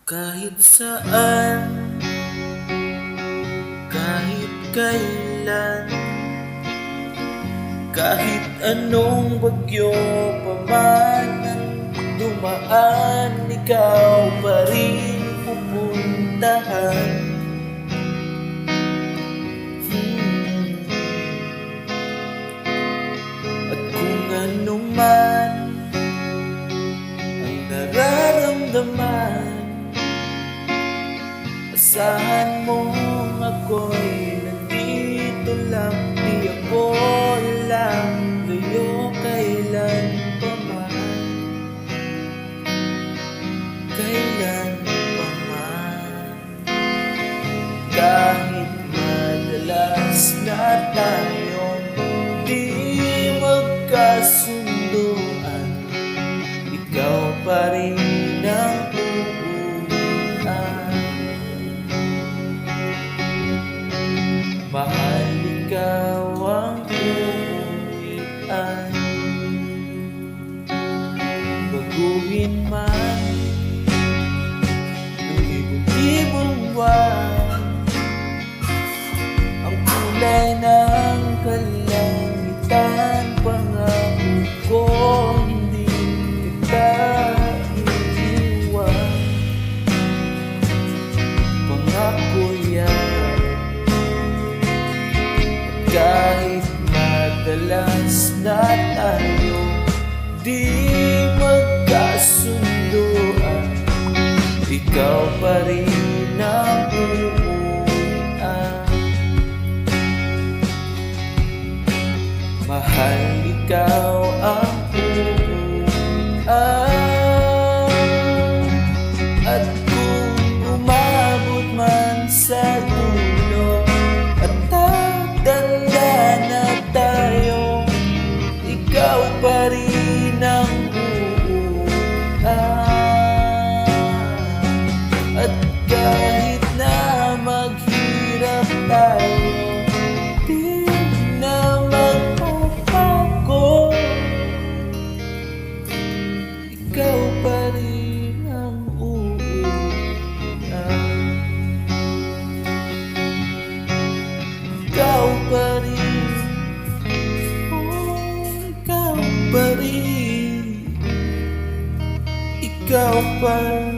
Kahit saan, kahit kailan, kahit anong bagyo pa man ang dumaan, ikaw pa rin pupuntahan. At kung ano man ang nararamdaman, asahan mong ako'y nandito lang. Di ako lang layo kailan pa man, kailan pa man. Kahit madalas na tayong di magkasunduan, ikaw pa rin ang uuwian. Mahal, ikaw ang uuwian. Baguhin man ng ibang-ibang buwan, ang kulay ng kalangitan, pangako ko hindi kita iiwan. Pangako yan. Kahit madalas na tayo di magkasunduan, ikaw pa rin ang uuwian. Mahal, ikaw ang uuwian. At kung umabot man sa dulo at tatanda na tayo, ikaw pa rin ang uuwian. At kahit na maghirap tayo, di na magpapago, ikaw pa rin ang uuwian. Ikaw pa rin, oh, ikaw pa rin, ikaw pa rin.